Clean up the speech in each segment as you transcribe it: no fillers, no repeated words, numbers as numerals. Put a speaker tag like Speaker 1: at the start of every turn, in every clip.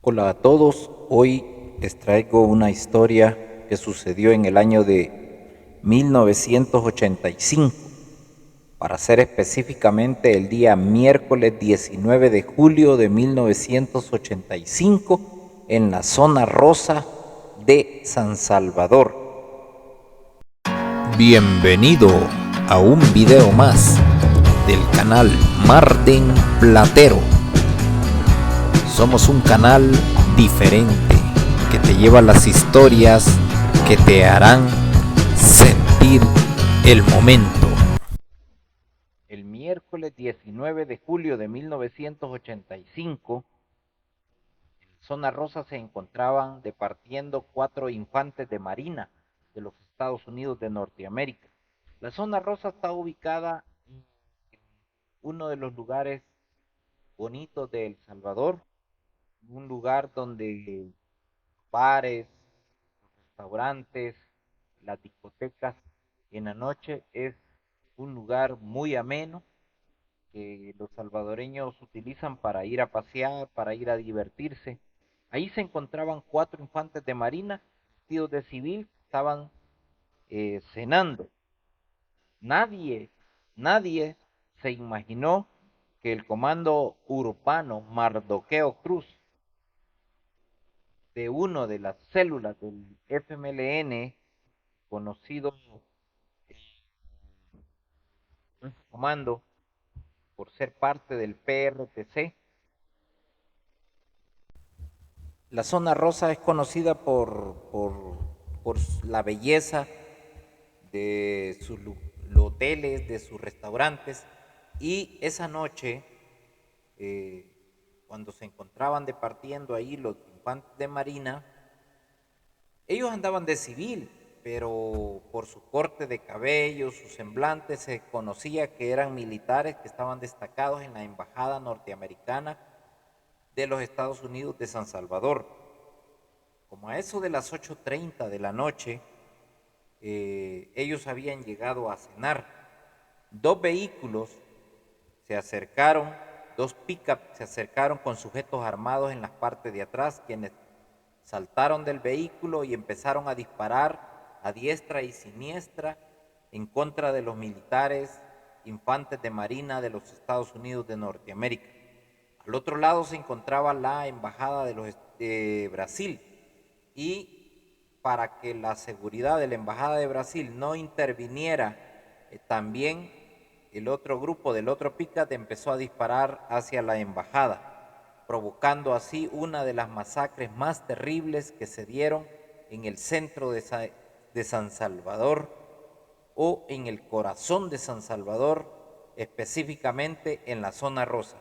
Speaker 1: Hola a todos, hoy les traigo una historia que sucedió en el año de 1985, para ser específicamente el día miércoles 19 de julio de 1985 en la zona rosa de San Salvador. Bienvenido a un video más del canal Marden Platero. Somos un canal diferente que te lleva las historias que te harán sentir el momento. El miércoles 19 de julio de 1985, en Zona Rosa se encontraban departiendo 4 infantes de marina de los Estados Unidos de Norteamérica. La Zona Rosa está ubicada en uno de los lugares bonitos de El Salvador, un lugar donde bares, restaurantes, las discotecas en la noche es un lugar muy ameno que los salvadoreños utilizan para ir a pasear, para ir a divertirse. Ahí se encontraban 4 infantes de marina vestidos de civil, estaban cenando. Nadie se imaginó que el comando urbano Mardoqueo Cruz, de uno de las células del FMLN, conocido un comando por ser parte del PRTC. La zona rosa es conocida por la belleza de sus hoteles, de sus restaurantes, y esa noche, cuando se encontraban departiendo ahí los infantes de marina, ellos andaban de civil, pero por su corte de cabello, su semblante, se conocía que eran militares que estaban destacados en la embajada norteamericana de los Estados Unidos de San Salvador. Como a eso de las 8:30 de la noche, ellos habían llegado a cenar. 2 vehículos se acercaron, 2 pick-up se acercaron con sujetos armados en las partes de atrás, quienes saltaron del vehículo y empezaron a disparar a diestra y siniestra en contra de los militares infantes de marina de los Estados Unidos de Norteamérica. Al otro lado se encontraba la embajada de Brasil, y para que la seguridad de la embajada de Brasil no interviniera, también el otro grupo del otro pick-up empezó a disparar hacia la embajada, provocando así una de las masacres más terribles que se dieron en el centro de San Salvador, o en el corazón de San Salvador, específicamente en la zona rosa.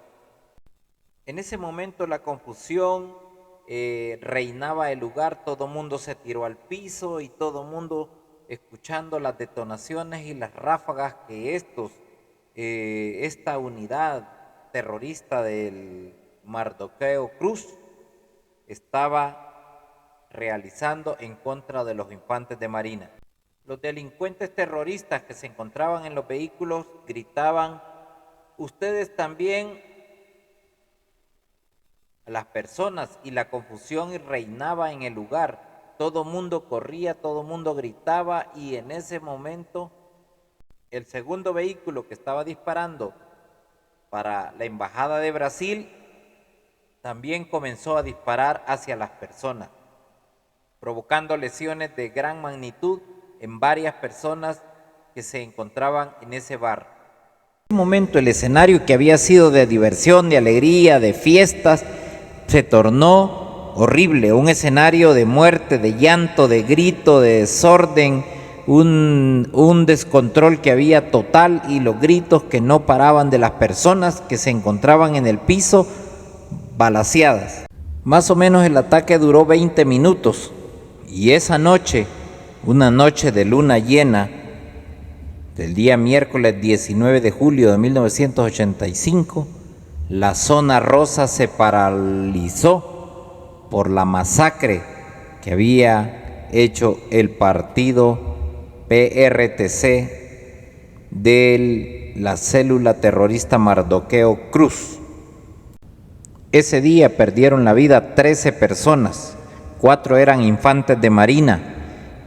Speaker 1: En ese momento la confusión reinaba el lugar, todo mundo se tiró al piso y todo mundo escuchando las detonaciones y las ráfagas que esta unidad terrorista del Mardoqueo Cruz estaba realizando en contra de los infantes de marina. Los delincuentes terroristas que se encontraban en los vehículos gritaban: "Ustedes también", a las personas, y la confusión reinaba en el lugar. Todo mundo corría, todo mundo gritaba, y en ese momento el segundo vehículo que estaba disparando para la embajada de Brasil también comenzó a disparar hacia las personas, provocando lesiones de gran magnitud en varias personas que se encontraban en ese bar. En ese momento el escenario, que había sido de diversión, de alegría, de fiestas, se tornó horrible, un escenario de muerte, de llanto, de grito, de desorden, un descontrol que había total, y los gritos que no paraban de las personas que se encontraban en el piso balaceadas. Más o menos el ataque duró 20 minutos, y esa noche, una noche de luna llena, del día miércoles 19 de julio de 1985, la zona rosa se paralizó por la masacre que había hecho el partido PRTC de la célula terrorista Mardoqueo Cruz. Ese día perdieron la vida 13 personas, 4 eran infantes de marina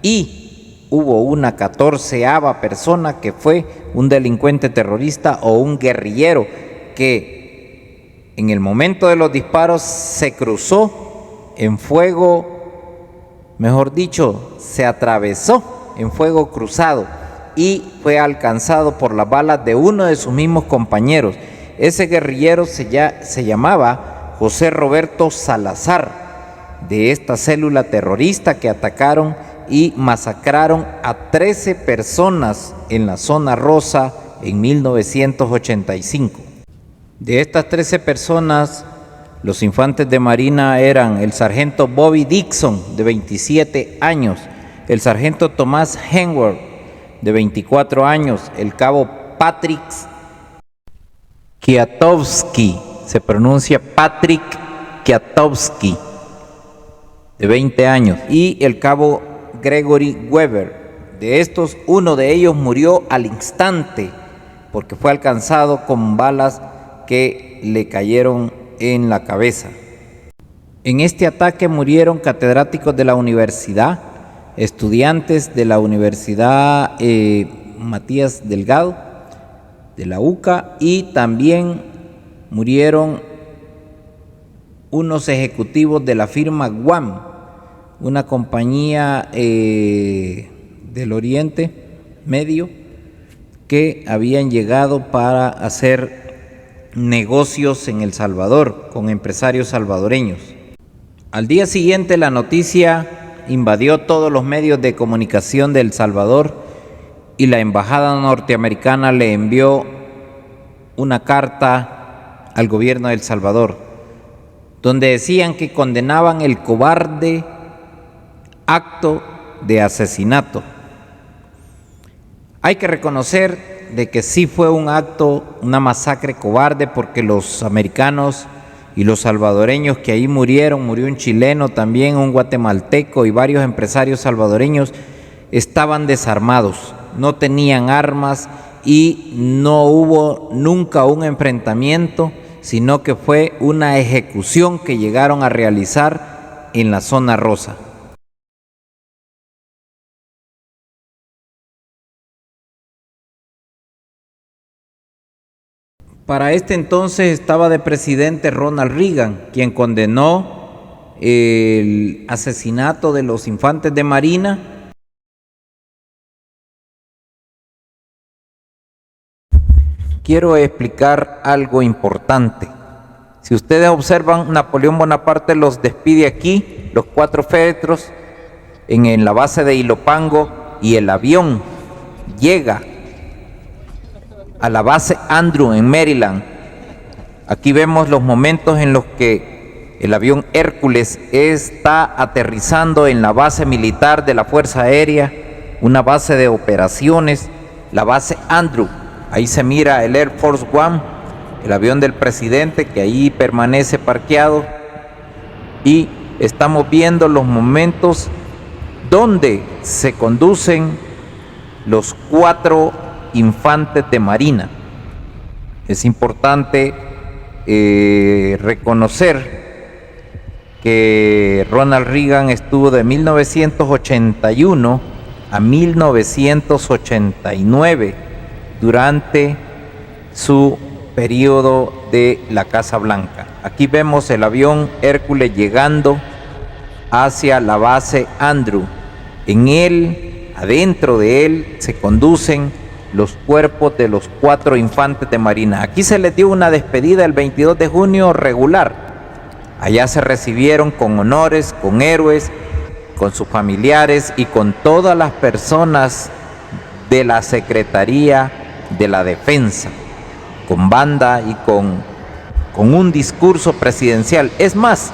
Speaker 1: y hubo una 14ª persona que fue un delincuente terrorista o un guerrillero que en el momento de los disparos se cruzó en fuego, mejor dicho, se atravesó en fuego cruzado y fue alcanzado por las balas de uno de sus mismos compañeros. Ese guerrillero se llamaba José Roberto Salazar, de esta célula terrorista que atacaron y masacraron a 13 personas en la zona rosa en 1985. De estas 13 personas, los infantes de marina eran el sargento Bobby Dixon, de 27 años, el sargento Tomás Henward, de 24 años, el cabo Patrick Kwiatkowski, se pronuncia Patrick Kwiatkowski, de 20 años, y el cabo Gregory Weber. De estos, uno de ellos murió al instante porque fue alcanzado con balas que le cayeron en la cabeza. En este ataque murieron catedráticos de la universidad, estudiantes de la Universidad Matías Delgado, de la UCA, y también murieron unos ejecutivos de la firma Guam, una compañía del Oriente Medio que habían llegado para hacer negocios en El Salvador con empresarios salvadoreños. Al día siguiente la noticia invadió todos los medios de comunicación de El Salvador y la embajada norteamericana le envió una carta al gobierno de El Salvador, donde decían que condenaban el cobarde acto de asesinato. Hay que reconocer de que sí fue un acto, una masacre cobarde, porque los americanos y los salvadoreños que ahí murieron, murió un chileno también, un guatemalteco y varios empresarios salvadoreños, estaban desarmados, no tenían armas y no hubo nunca un enfrentamiento, sino que fue una ejecución que llegaron a realizar en la zona rosa. Para este entonces estaba de presidente Ronald Reagan, quien condenó el asesinato de los infantes de marina. Quiero explicar algo importante. Si ustedes observan, Napoleón Bonaparte los despide aquí, los 4 féretros, en la base de Ilopango, y el avión llega a la base Andrew en Maryland. Aquí vemos los momentos en los que el avión Hércules está aterrizando en la base militar de la Fuerza Aérea, una base de operaciones, la base Andrew. Ahí se mira el Air Force One, el avión del presidente, que ahí permanece parqueado, y estamos viendo los momentos donde se conducen los 4 infantes de marina. Es importante reconocer que Ronald Reagan estuvo de 1981 a 1989 durante su periodo de la Casa Blanca. Aquí vemos el avión Hércules llegando hacia la base Andrew. En él, adentro de él, se conducen los cuerpos de los 4 infantes de marina. Aquí se les dio una despedida el 22 de junio regular. Allá se recibieron con honores, con héroes, con sus familiares y con todas las personas de la Secretaría de la Defensa, con banda y con un discurso presidencial. Es más,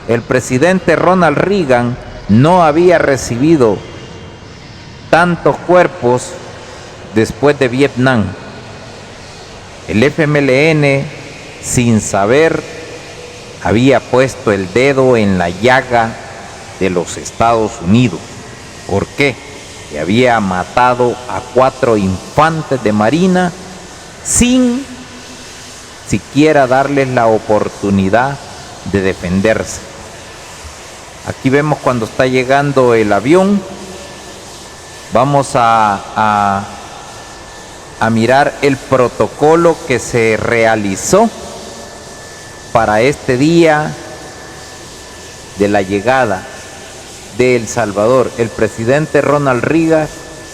Speaker 1: el presidente Ronald Reagan no había recibido tantos cuerpos después de Vietnam. El FMLN, sin saber, había puesto el dedo en la llaga de los Estados Unidos. ¿Por qué? Que había matado a 4 infantes de marina sin siquiera darles la oportunidad de defenderse. Aquí vemos cuando está llegando el avión. Vamos a mirar el protocolo que se realizó para este día de la llegada de El Salvador. El presidente Ronald Reagan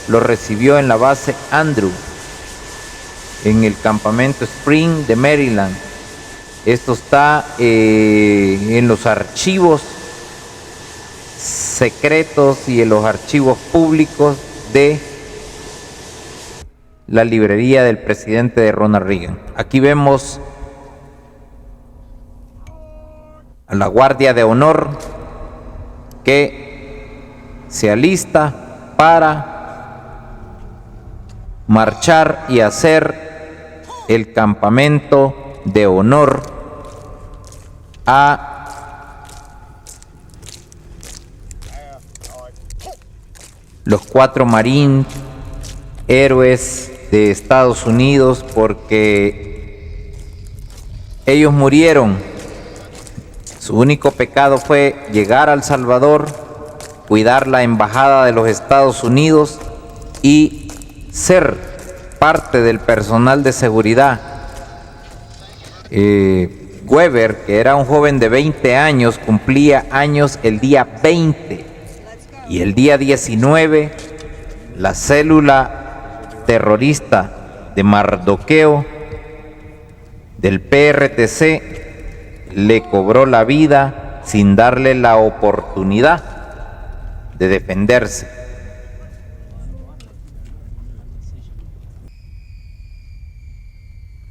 Speaker 1: lo recibió en la base Andrew, en el campamento Spring de Maryland. Esto está en los archivos secretos y en los archivos públicos de la librería del presidente de Ronald Reagan. Aquí vemos a la Guardia de Honor que se alista para marchar y hacer el campamento de honor a los 4 Marines héroes de Estados Unidos, porque ellos murieron. Su único pecado fue llegar a El Salvador, cuidar la embajada de los Estados Unidos y ser parte del personal de seguridad. Weber, que era un joven de 20 años, cumplía años el día 20, y el día 19 la célula terrorista de Mardoqueo del PRTC le cobró la vida sin darle la oportunidad de defenderse.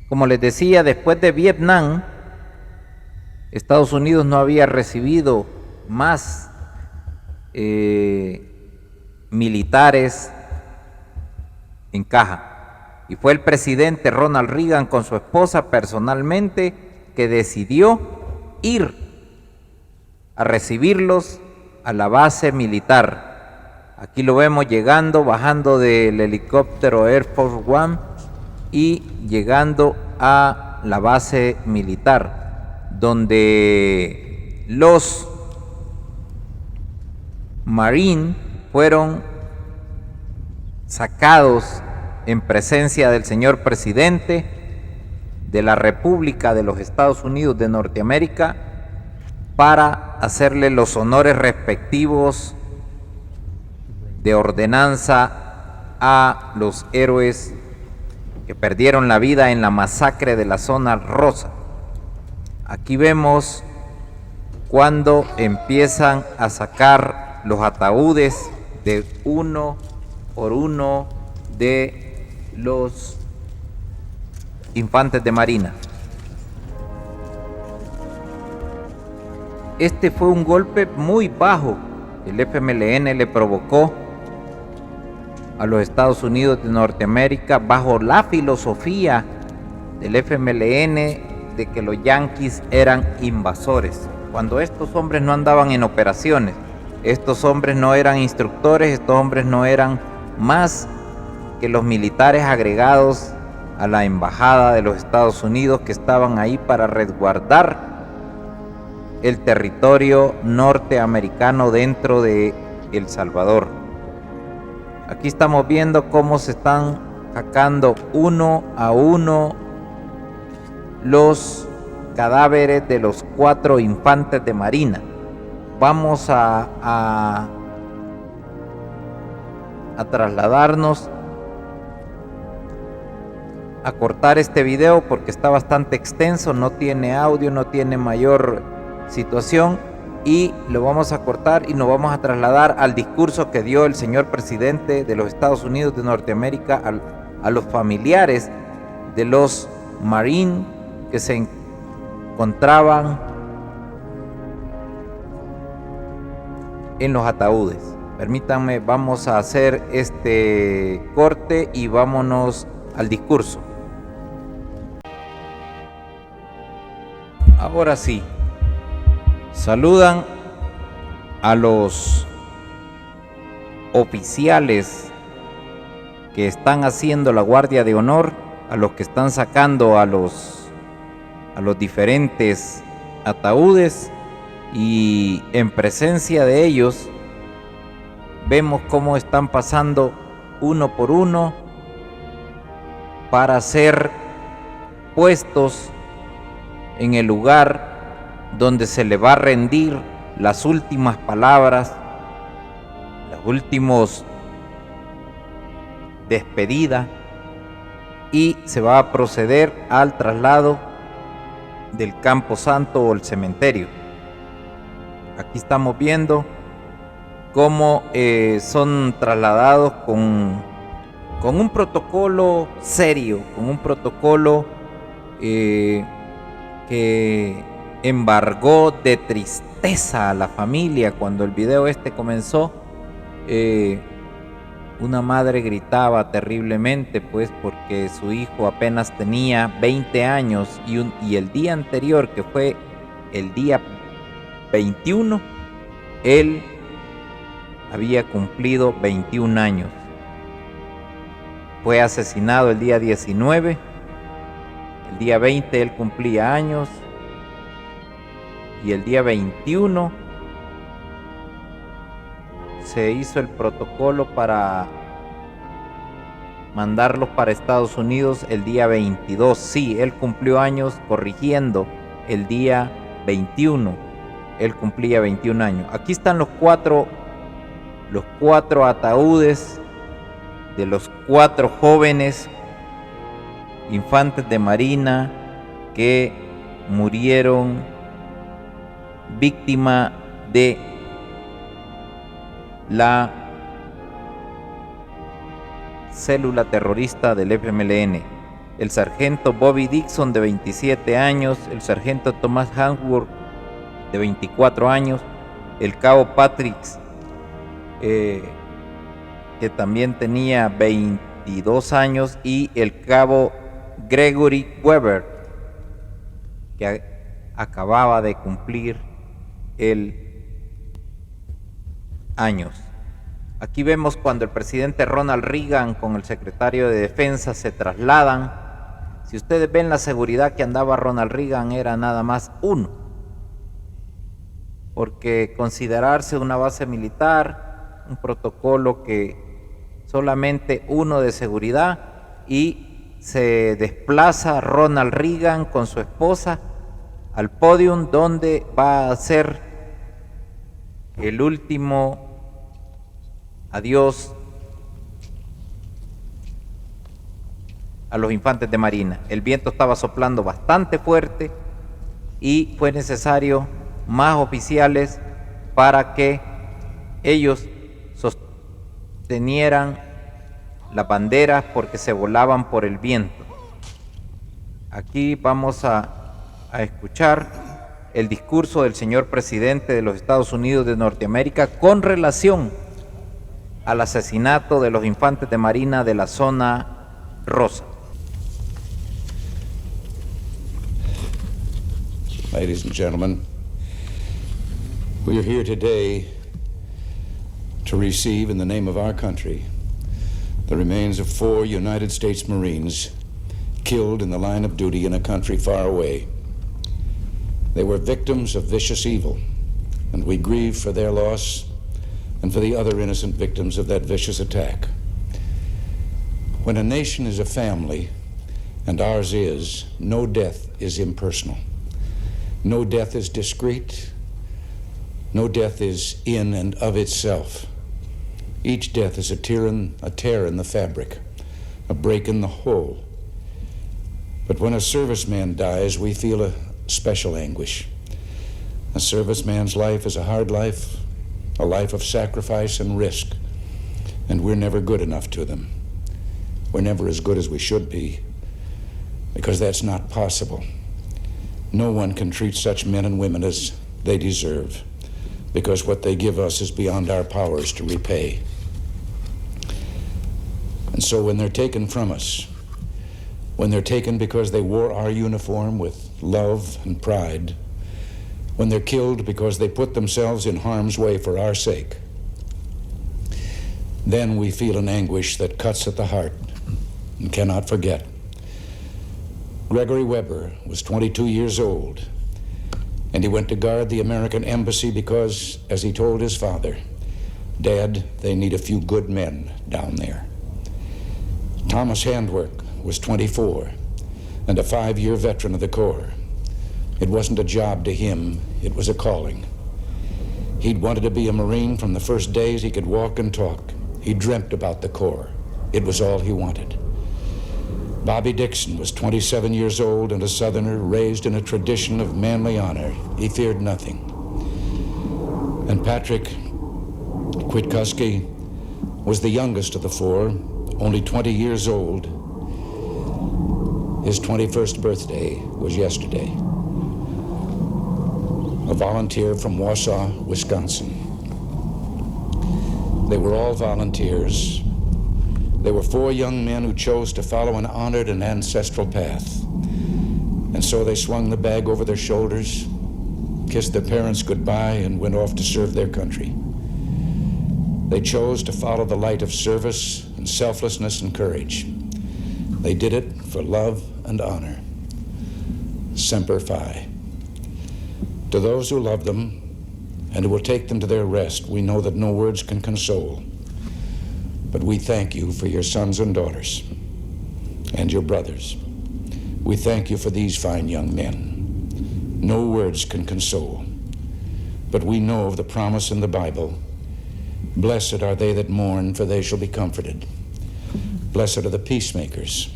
Speaker 1: Como les decía, después de Vietnam, Estados Unidos no había recibido más militares en caja, y fue el presidente Ronald Reagan con su esposa personalmente que decidió ir a recibirlos a la base militar. Aquí lo vemos llegando, bajando del helicóptero Air Force One y llegando a la base militar, donde los Marines fueron sacados en presencia del señor presidente de la República de los Estados Unidos de Norteamérica para hacerle los honores respectivos de ordenanza a los héroes que perdieron la vida en la masacre de la Zona Rosa. Aquí vemos cuando empiezan a sacar los ataúdes de uno por uno de los infantes de Marina. Este fue un golpe muy bajo que el FMLN le provocó a los Estados Unidos de Norteamérica, bajo la filosofía del FMLN de que los yanquis eran invasores, cuando estos hombres no andaban en operaciones. Estos hombres no eran instructores, estos hombres no eran más que los militares agregados a la embajada de los Estados Unidos que estaban ahí para resguardar el territorio norteamericano dentro de El Salvador. Aquí estamos viendo cómo se están sacando uno a uno los cadáveres de los 4 infantes de Marina. Vamos a trasladarnos a cortar este video porque está bastante extenso, no tiene audio, no tiene mayor situación, y lo vamos a cortar y nos vamos a trasladar al discurso que dio el señor presidente de los Estados Unidos de Norteamérica a los familiares de los Marines que se encontraban en los ataúdes. Permítanme, vamos a hacer este corte y vámonos al discurso. Ahora sí, saludan a los oficiales que están haciendo la guardia de honor, a los que están sacando a los diferentes ataúdes y en presencia de ellos vemos cómo están pasando uno por uno para ser puestos en el lugar donde se le va a rendir las últimas palabras, los últimos despedida, y se va a proceder al traslado del campo santo o el cementerio. Aquí estamos viendo cómo son trasladados con un protocolo serio, con un protocolo que embargó de tristeza a la familia. Cuando el video comenzó, una madre gritaba terriblemente, pues, porque su hijo apenas tenía 20 años y el día anterior, que fue el día 21, él había cumplido 21 años. Fue asesinado el día 19, el día 20 él cumplía años y el día 21 se hizo el protocolo para mandarlos para Estados Unidos el día 22. Sí, él cumplió años, corrigiendo, el día 21. Él cumplía 21 años. Aquí están los cuatro ataúdes de los 4 jóvenes infantes de Marina que murieron víctima de la célula terrorista del FMLN. El sargento Bobby Dixon, de 27 años, el sargento Thomas Hansworth, de 24 años, el cabo Patrick, que también tenía 22 años, y el cabo Gregory Weber, que acababa de cumplir años. Aquí vemos cuando el presidente Ronald Reagan con el secretario de Defensa se trasladan. Si ustedes ven la seguridad que andaba Ronald Reagan, era nada más uno, porque considerarse una base militar, un protocolo que solamente uno de seguridad, y se desplaza Ronald Reagan con su esposa al podium donde va a ser el último adiós a los infantes de Marina. El viento estaba soplando bastante fuerte y fue necesario más oficiales para que ellos sostenieran las banderas, porque se volaban por el viento. Aquí vamos a escuchar el discurso del señor presidente de los Estados Unidos de Norteamérica con relación al asesinato de los infantes de Marina de la zona rosa.
Speaker 2: Ladies and gentlemen, we are here today to receive, in the name of our country, the remains of 4 United States Marines killed in the line of duty in a country far away. They were victims of vicious evil, and we grieve for their loss and for the other innocent victims of that vicious attack. When a nation is a family, and ours is, no death is impersonal. No death is discrete. No death is in and of itself. Each death is a tear in the fabric, a break in the whole. But when a serviceman dies, we feel a special anguish. A serviceman's life is a hard life, a life of sacrifice and risk, and we're never good enough to them. We're never as good as we should be, because that's not possible. No one can treat such men and women as they deserve, because what they give us is beyond our powers to repay. And so when they're taken from us, when they're taken because they wore our uniform with love and pride, when they're killed because they put themselves in harm's way for our sake, then we feel an anguish that cuts at the heart and cannot forget. Gregory Weber was 22 years old, And he went to guard the American embassy because, as he told his father, "Dad, they need a few good men down there." Thomas Handwerk was 24 and a 5-year veteran of the Corps. It wasn't a job to him, it was a calling. He'd wanted to be a Marine from the first days he could walk and talk. He dreamt about the Corps. It was all he wanted. Bobby Dixon was 27 years old and a Southerner raised in a tradition of manly honor. He feared nothing. And Patrick Kwiatkowski was the youngest of the four, only 20 years old. His 21st birthday was yesterday. A volunteer from Wausau, Wisconsin. They were all volunteers. They were 4 young men who chose to follow an honored and ancestral path. And so they swung the bag over their shoulders, kissed their parents goodbye, and went off to serve their country. They chose to follow the light of service and selflessness and courage. They did it for love and honor. Semper Fi. To those who love them and who will take them to their rest, we know that no words can console. But we thank you for your sons and daughters and your brothers. We thank you for these fine young men. No words can console, but we know of the promise in the Bible, "Blessed are they that mourn, for they shall be comforted. Blessed are the peacemakers,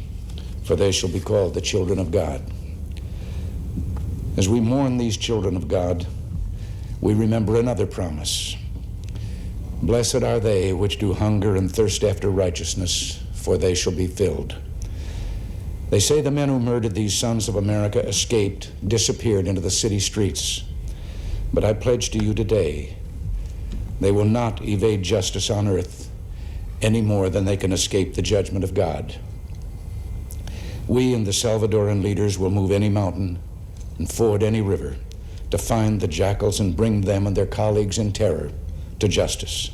Speaker 2: for they shall be called the children of God." As we mourn these children of God, we remember another promise. "Blessed are they which do hunger and thirst after righteousness, for they shall be filled." They say the men who murdered these sons of America escaped, disappeared into the city streets. But I pledge to you today, they will not evade justice on earth any more than they can escape the judgment of God. We and the Salvadoran leaders will move any mountain and ford any river to find the jackals and bring them and their colleagues in terror to justice.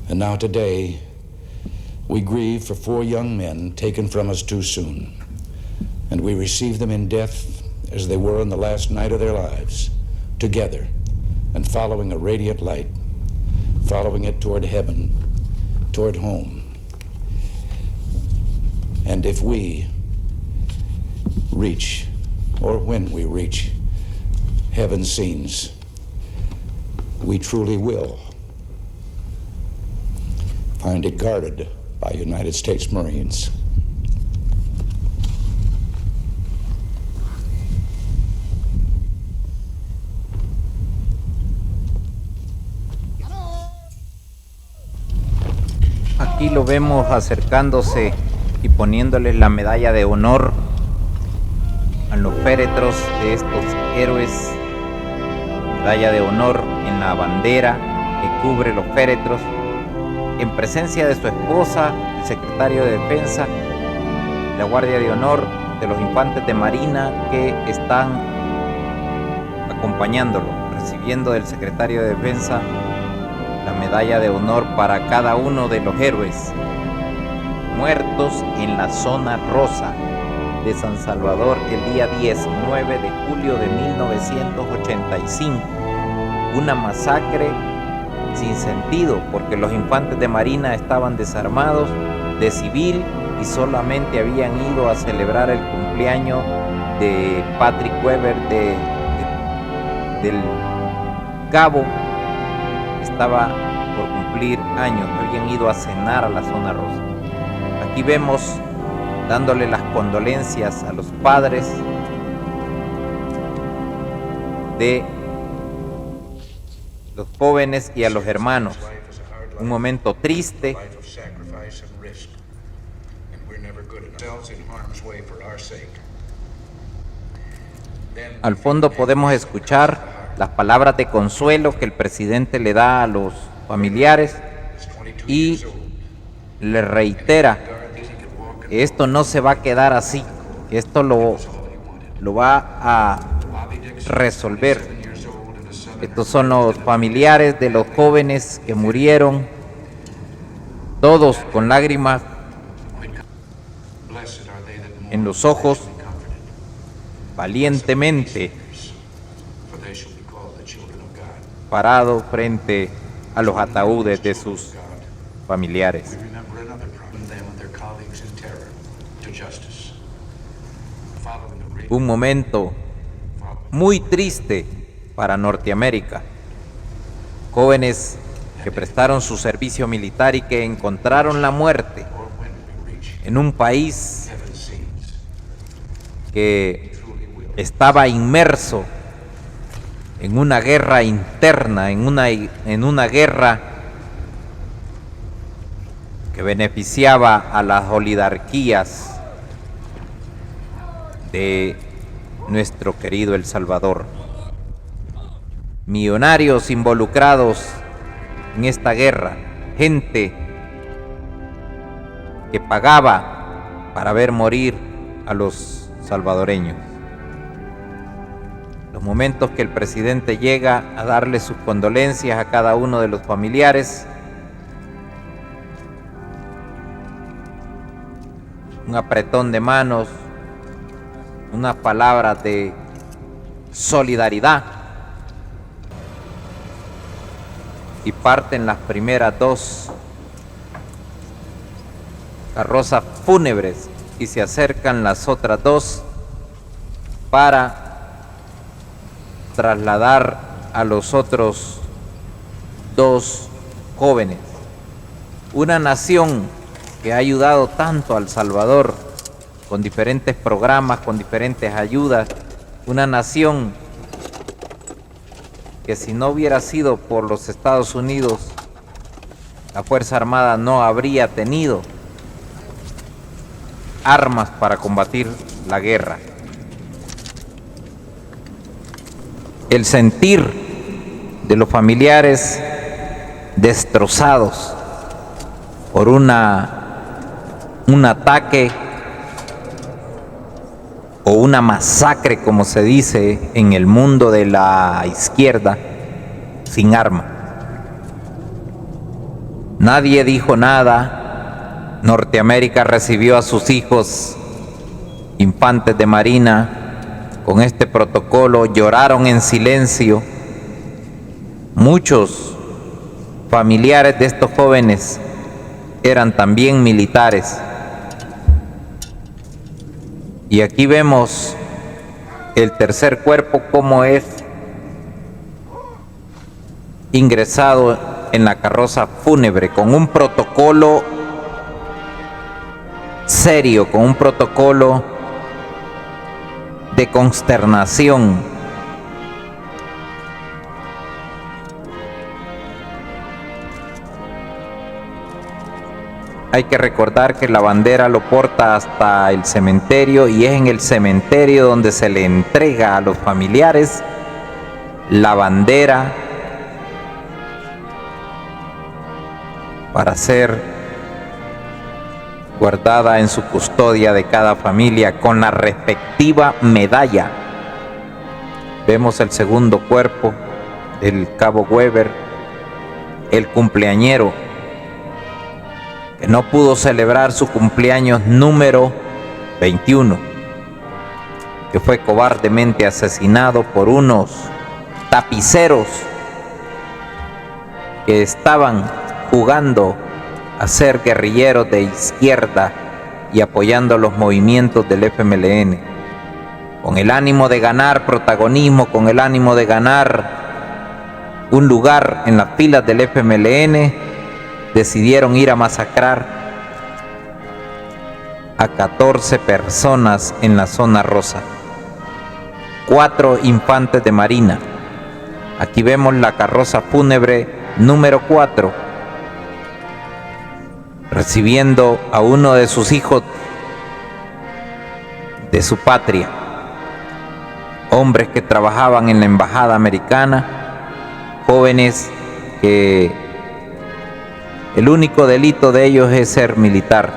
Speaker 2: And now today, we grieve for 4 young men taken from us too soon, and we receive them in death as they were on the last night of their lives, together and following a radiant light, following it toward heaven, toward home. And if we reach, or when we reach, heaven's scenes, we truly will find it guarded by United States Marines.
Speaker 1: Aquí lo vemos acercándose y poniéndoles la medalla de honor a los féretros de estos héroes. Medalla de honor en la bandera que cubre los féretros, en presencia de su esposa, el secretario de Defensa, la Guardia de Honor de los infantes de Marina que están acompañándolo, recibiendo del secretario de Defensa la medalla de honor para cada uno de los héroes muertos en la zona rosa de San Salvador el día 19 de julio de 1985. Una masacre sin sentido, porque los infantes de Marina estaban desarmados de civil y solamente habían ido a celebrar el cumpleaños de Patrick Weber del Cabo. Estaba por cumplir años, habían ido a cenar a la zona rosa. Aquí vemos dándole las condolencias a los padres de los jóvenes y a los hermanos. Un momento triste. Al fondo podemos escuchar las palabras de consuelo que el presidente le da a los familiares y le reitera que esto no se va a quedar así, que esto lo va a resolver. Estos son los familiares de los jóvenes que murieron, todos con lágrimas en los ojos, valientemente parado frente a los ataúdes de sus familiares. Un momento muy triste para Norteamérica. Jóvenes que prestaron su servicio militar y que encontraron la muerte en un país que estaba inmerso en una guerra interna, en una guerra que beneficiaba a las oligarquías de nuestro querido El Salvador. Millonarios involucrados en esta guerra, gente que pagaba para ver morir a los salvadoreños. Los momentos que el presidente llega a darle sus condolencias a cada uno de los familiares, un apretón de manos, unas palabras de solidaridad, y parten las primeras dos carrozas fúnebres y se acercan las otras dos para trasladar a los otros dos jóvenes. Una nación que ha ayudado tanto a El Salvador con diferentes programas, con diferentes ayudas, una nación que si no hubiera sido por los Estados Unidos, la Fuerza Armada no habría tenido armas para combatir la guerra. El sentir de los familiares destrozados por un ataque o una masacre, como se dice en el mundo de la izquierda, sin arma. Nadie dijo nada. Norteamérica recibió a sus hijos infantes de Marina con este protocolo, lloraron en silencio. Muchos familiares de estos jóvenes eran también militares. Y aquí vemos el tercer cuerpo, cómo es ingresado en la carroza fúnebre con un protocolo serio, con un protocolo de consternación. Hay que recordar que la bandera lo porta hasta el cementerio y es en el cementerio donde se le entrega a los familiares la bandera para ser guardada en su custodia de cada familia con la respectiva medalla. Vemos el segundo cuerpo del cabo Weber, el cumpleañero, que no pudo celebrar su cumpleaños número 21, que fue cobardemente asesinado por unos tapiceros que estaban jugando a ser guerrilleros de izquierda y apoyando los movimientos del FMLN, con el ánimo de ganar protagonismo, con el ánimo de ganar un lugar en las filas del FMLN. Decidieron ir a masacrar a 14 personas en la zona rosa, 4 infantes de Marina. Aquí vemos la carroza fúnebre número 4, recibiendo a uno de sus hijos de su patria, hombres que trabajaban en la embajada americana, jóvenes que el único delito de ellos es ser militar.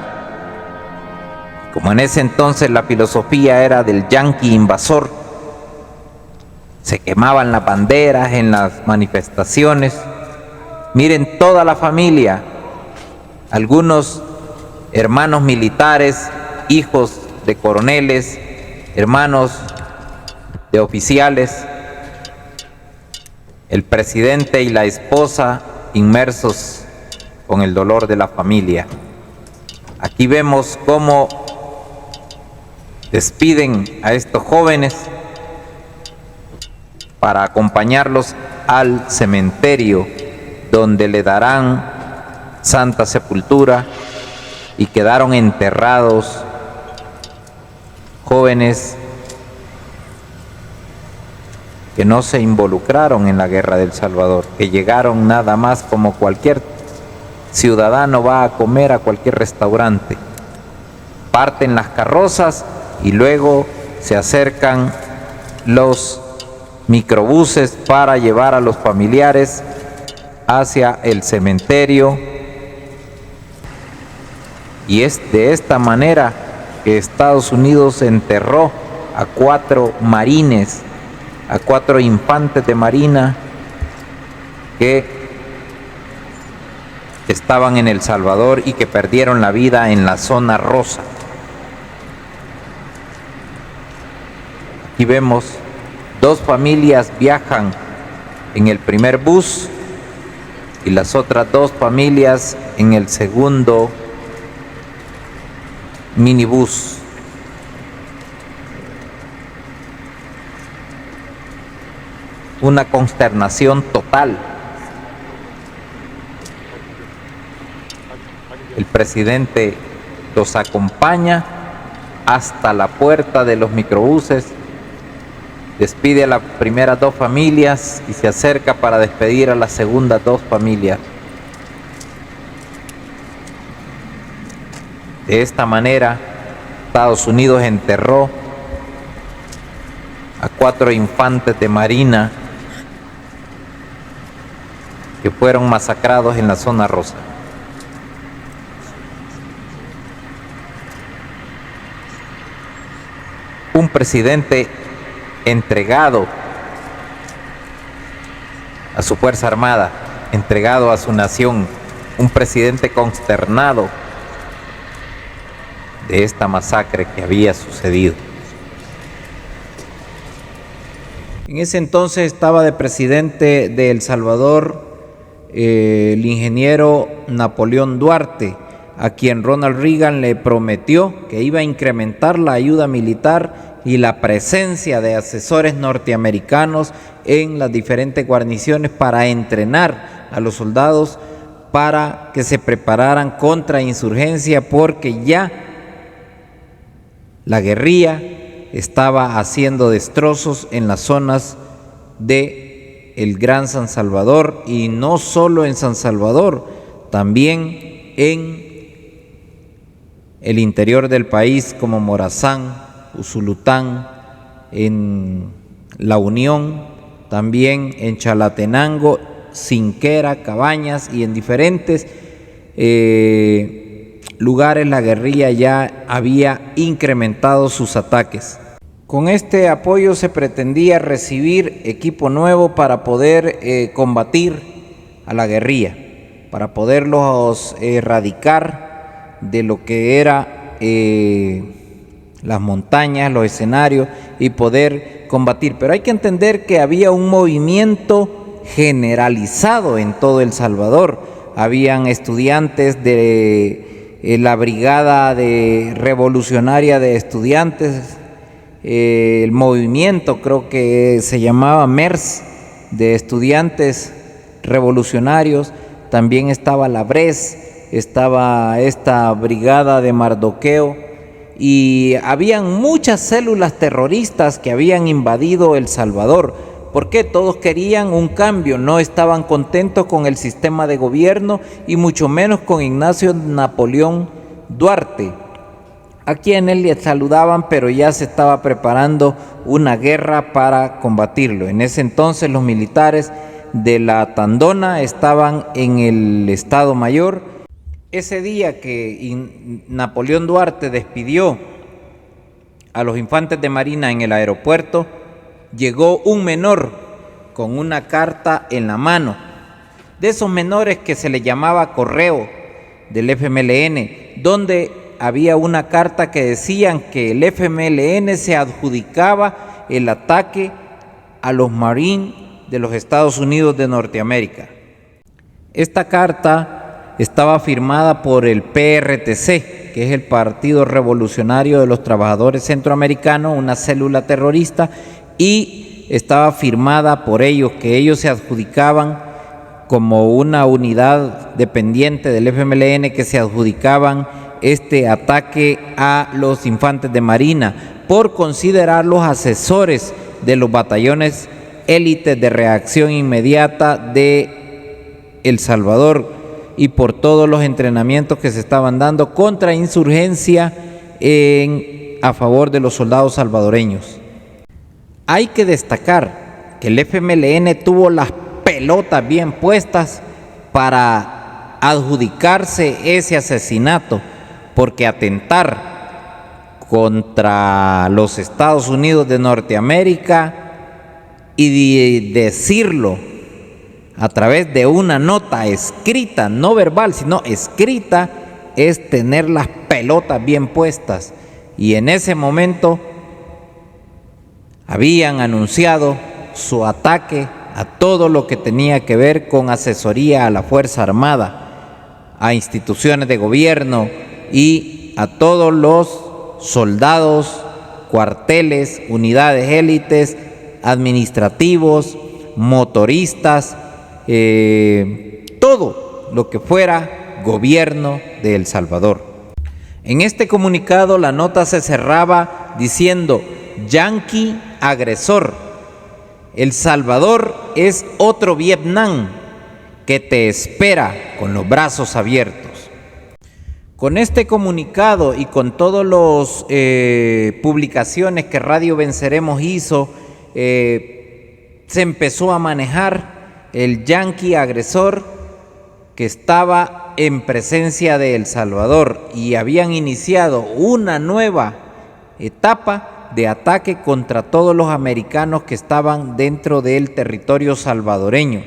Speaker 1: Como en ese entonces la filosofía era del yanqui invasor, se quemaban las banderas en las manifestaciones. Miren toda la familia, algunos hermanos militares, hijos de coroneles, hermanos de oficiales, El presidente y la esposa inmersos con el dolor de la familia. Aquí vemos cómo despiden a estos jóvenes para acompañarlos al cementerio, donde le darán santa sepultura, y quedaron enterrados jóvenes que no se involucraron en la guerra del Salvador, que llegaron nada más como cualquier ciudadano va a comer a cualquier restaurante. Parten las carrozas y luego se acercan los microbuses para llevar a los familiares hacia el cementerio. Y es de esta manera que Estados Unidos enterró a 4 marines, a 4 infantes de marina que estaban en El Salvador y que perdieron la vida en la zona rosa. Aquí vemos 2 familias viajan en el primer bus y las otras 2 familias en el segundo minibús. Una consternación total. El presidente los acompaña hasta la puerta de los microbuses, despide a las primeras 2 familias y se acerca para despedir a las segundas 2 familias. De esta manera, Estados Unidos enterró a 4 infantes de marina que fueron masacrados en la zona rosa. Un presidente entregado a su Fuerza Armada, entregado a su nación, un presidente consternado de esta masacre que había sucedido. En ese entonces estaba de presidente de El Salvador el ingeniero Napoleón Duarte, a quien Ronald Reagan le prometió que iba a incrementar la ayuda militar y la presencia de asesores norteamericanos en las diferentes guarniciones para entrenar a los soldados para que se prepararan contra insurgencia, porque ya la guerrilla estaba haciendo destrozos en las zonas de el Gran San Salvador, y no solo en San Salvador, también en el interior del país como Morazán, Usulután, en La Unión, también en Chalatenango, Cinquera, Cabañas y en diferentes lugares la guerrilla ya había incrementado sus ataques. Con este apoyo se pretendía recibir equipo nuevo para poder combatir a la guerrilla, para poderlos erradicar de lo que era las montañas, los escenarios, y poder combatir. Pero hay que entender que había un movimiento generalizado en todo El Salvador. Habían estudiantes de la Brigada Revolucionaria de Estudiantes, el movimiento creo que se llamaba MERS, de estudiantes revolucionarios. También estaba la BRES, estaba esta brigada de Mardoqueo, y habían muchas células terroristas que habían invadido El Salvador, porque todos querían un cambio, no estaban contentos con el sistema de gobierno y mucho menos con Ignacio Napoleón Duarte, a quienes le saludaban, pero ya se estaba preparando una guerra para combatirlo. En ese entonces los militares de la Tandona estaban en el Estado Mayor. Ese día que Napoleón Duarte despidió a los infantes de marina en el aeropuerto, llegó un menor con una carta en la mano, de esos menores que se le llamaba correo del FMLN, donde había una carta que decían que el FMLN se adjudicaba el ataque a los Marine de los Estados Unidos de Norteamérica. Esta carta estaba firmada por el PRTC, que es el Partido Revolucionario de los Trabajadores Centroamericanos, una célula terrorista, y estaba firmada por ellos, que ellos se adjudicaban como una unidad dependiente del FMLN, que se adjudicaban este ataque a los infantes de Marina por considerarlos asesores de los batallones élites de reacción inmediata de El Salvador y por todos los entrenamientos que se estaban dando contra insurgencia a favor de los soldados salvadoreños. Hay que destacar que el FMLN tuvo las pelotas bien puestas para adjudicarse ese asesinato, porque atentar contra los Estados Unidos de Norteamérica y decirlo a través de una nota escrita, no verbal, sino escrita, es tener las pelotas bien puestas. Y en ese momento habían anunciado su ataque a todo lo que tenía que ver con asesoría a la Fuerza Armada, a instituciones de gobierno y a todos los soldados, cuarteles, unidades élites, administrativos, motoristas, todo lo que fuera gobierno de El Salvador. En este comunicado la nota se cerraba diciendo: yanqui agresor, El Salvador es otro Vietnam que te espera con los brazos abiertos. Con este comunicado y con todas las publicaciones que Radio Venceremos hizo, se empezó a manejar el yanqui agresor que estaba en presencia de El Salvador, y habían iniciado una nueva etapa de ataque contra todos los americanos que estaban dentro del territorio salvadoreño.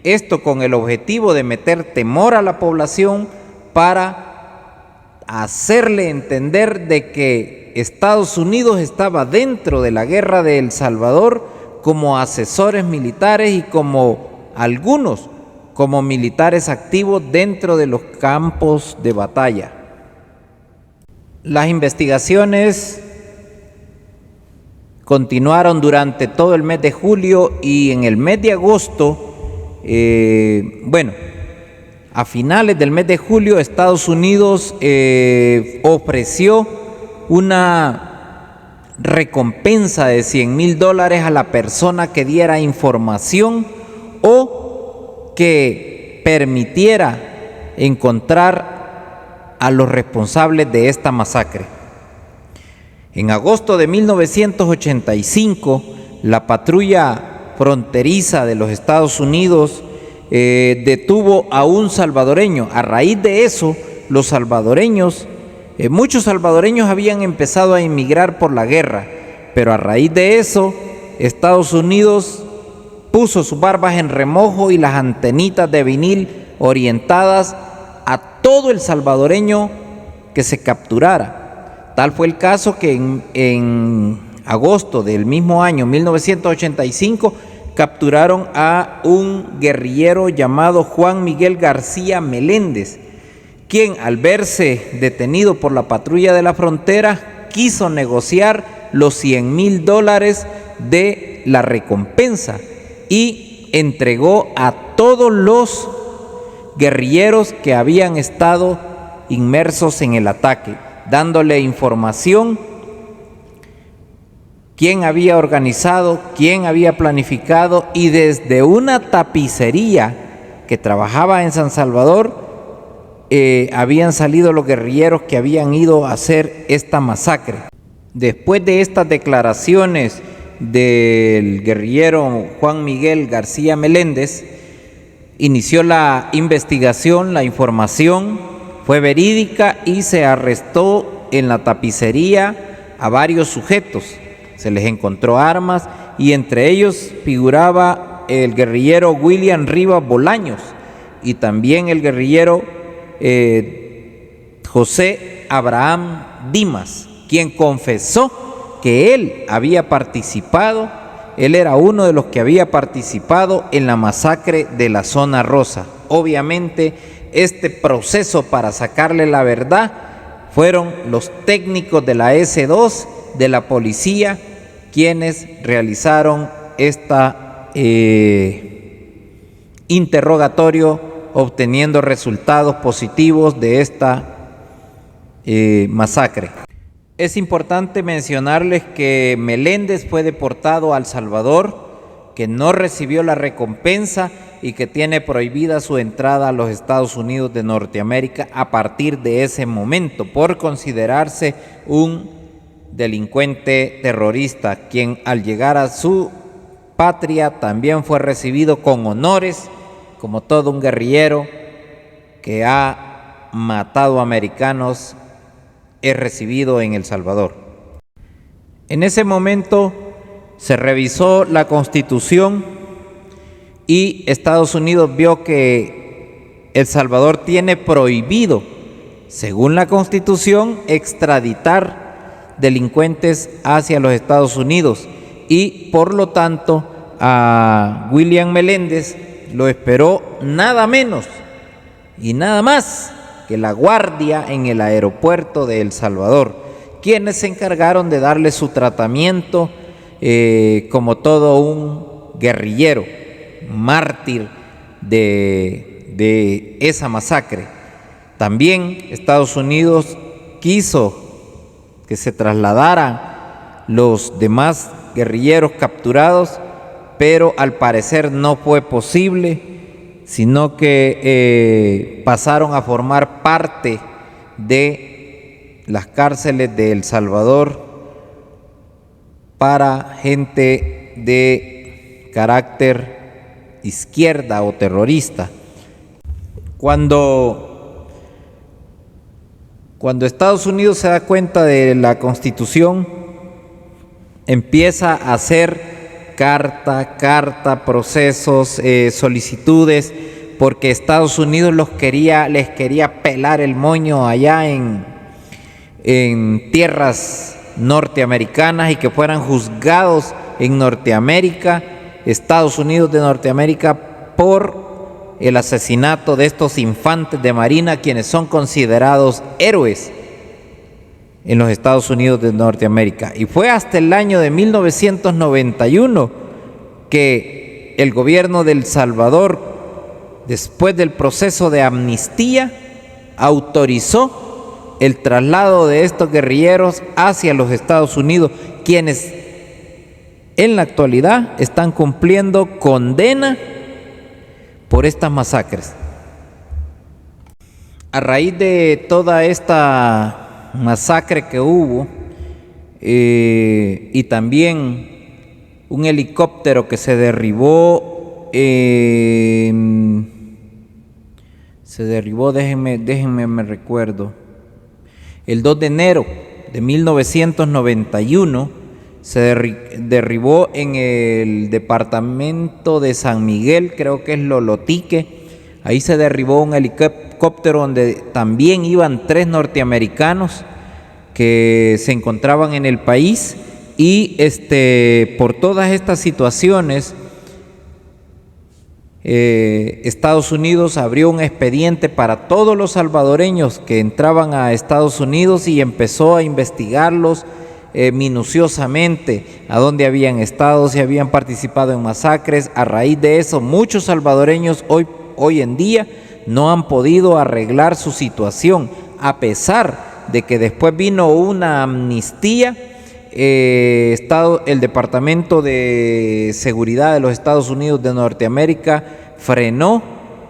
Speaker 1: Esto con el objetivo de meter temor a la población para hacerle entender de que Estados Unidos estaba dentro de la guerra de El Salvador como asesores militares y como algunos como militares activos dentro de los campos de batalla. Las investigaciones continuaron durante todo el mes de julio, y en el mes de agosto, a finales del mes de julio, Estados Unidos ofreció una recompensa de $100,000 a la persona que diera información o que permitiera encontrar a los responsables de esta masacre. En agosto de 1985, la patrulla fronteriza de los Estados Unidos detuvo a un salvadoreño. A raíz de eso, los salvadoreños, muchos salvadoreños habían empezado a emigrar por la guerra, pero a raíz de eso, Estados Unidos puso sus barbas en remojo y las antenitas de vinil orientadas a todo el salvadoreño que se capturara. Tal fue el caso que en agosto del mismo año, 1985, capturaron a un guerrillero llamado Juan Miguel García Meléndez, quien, al verse detenido por la patrulla de la frontera, quiso negociar los $100,000 de la recompensa y entregó a todos los guerrilleros que habían estado inmersos en el ataque, dándole información: quién había organizado, quién había planificado, y desde una tapicería que trabajaba en San Salvador habían salido los guerrilleros que habían ido a hacer esta masacre. Después de estas declaraciones del guerrillero Juan Miguel García Meléndez, inició la investigación. La información fue verídica y se arrestó en la tapicería a varios sujetos. Se les encontró armas y entre ellos figuraba el guerrillero William Rivas Bolaños y también el guerrillero José Abraham Dimas, quien confesó que él había participado él era uno de los que había participado en la masacre de la Zona Rosa. Obviamente, este proceso para sacarle la verdad fueron los técnicos de la S2, de la policía, quienes realizaron esta interrogatorio, obteniendo resultados positivos de esta masacre. Es importante mencionarles que Meléndez fue deportado a El Salvador, que no recibió la recompensa y que tiene prohibida su entrada a los Estados Unidos de Norteamérica a partir de ese momento, por considerarse un delincuente terrorista, quien al llegar a su patria también fue recibido con honores, como todo un guerrillero que ha matado americanos es recibido en El Salvador. En ese momento se revisó la Constitución y Estados Unidos vio que El Salvador tiene prohibido, según la Constitución, extraditar delincuentes hacia los Estados Unidos, y por lo tanto a William Meléndez lo esperó nada menos y nada más que la guardia en el aeropuerto de El Salvador, quienes se encargaron de darle su tratamiento como todo un guerrillero, mártir de esa masacre. También Estados Unidos quiso que se trasladaran los demás guerrilleros capturados, pero al parecer no fue posible, sino que pasaron a formar parte de las cárceles de El Salvador para gente de carácter izquierda o terrorista. Cuando Estados Unidos se da cuenta de la Constitución, empieza a hacer carta, procesos, solicitudes, porque Estados Unidos les quería pelar el moño allá en tierras norteamericanas y que fueran juzgados en Norteamérica, Estados Unidos de Norteamérica, por el asesinato de estos infantes de marina, quienes son considerados héroes en los Estados Unidos de Norteamérica. Y fue hasta el año de 1991 que el gobierno de El Salvador, después del proceso de amnistía, autorizó el traslado de estos guerrilleros hacia los Estados Unidos, quienes en la actualidad están cumpliendo condena por estas masacres. A raíz de toda esta masacre que hubo y también un helicóptero que se derribó, déjenme me recuerdo, el 2 de enero de 1991 se derribó en el departamento de San Miguel, creo que es Lolotique. Ahí se derribó un helicóptero donde también iban 3 norteamericanos que se encontraban en el país, y por todas estas situaciones Estados Unidos abrió un expediente para todos los salvadoreños que entraban a Estados Unidos y empezó a investigarlos minuciosamente, a dónde habían estado, si habían participado en masacres. A raíz de eso, muchos salvadoreños hoy en día no han podido arreglar su situación, a pesar de que después vino una amnistía. El Departamento de Seguridad de los Estados Unidos de Norteamérica frenó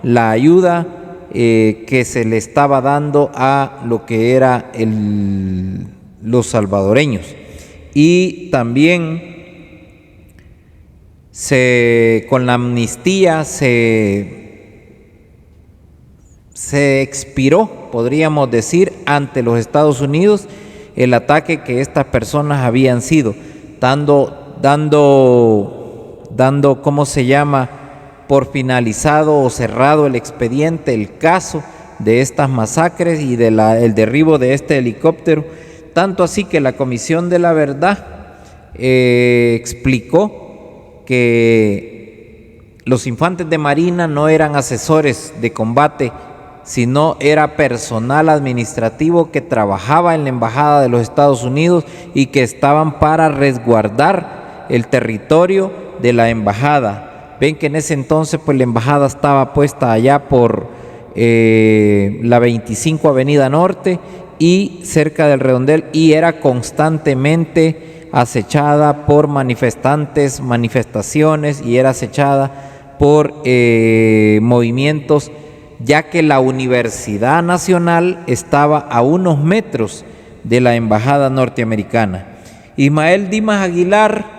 Speaker 1: la ayuda que se le estaba dando a lo que era los salvadoreños. Y también con la amnistía se expiró, podríamos decir, ante los Estados Unidos el ataque que estas personas habían sido, dando, ¿cómo se llama?, por finalizado o cerrado el expediente, el caso de estas masacres y el derribo de este helicóptero. Tanto así que la Comisión de la Verdad explicó que los infantes de marina no eran asesores de combate, sino era personal administrativo que trabajaba en la embajada de los Estados Unidos y que estaban para resguardar el territorio de la embajada. Ven que en ese entonces pues la embajada estaba puesta allá por la 25 Avenida Norte y cerca del Redondel, y era constantemente acechada por manifestaciones, y era acechada por movimientos, ya que la Universidad Nacional estaba a unos metros de la embajada norteamericana. Ismael Dimas Aguilar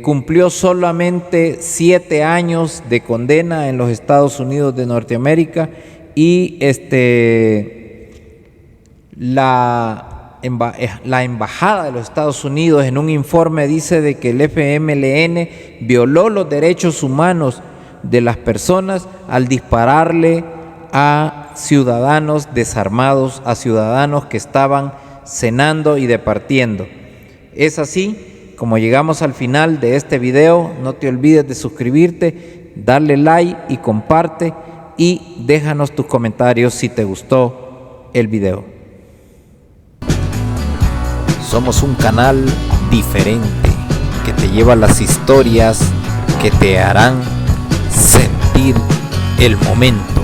Speaker 1: cumplió solamente 7 años de condena en los Estados Unidos de Norteamérica, y la embajada de los Estados Unidos en un informe dice de que el FMLN violó los derechos humanos de las personas al dispararle a ciudadanos desarmados, a ciudadanos que estaban cenando y departiendo. Es así como llegamos al final de este video. No te olvides de suscribirte, darle like y comparte, y déjanos tus comentarios si te gustó el video. Somos un canal diferente que te lleva las historias que te harán sentir el momento.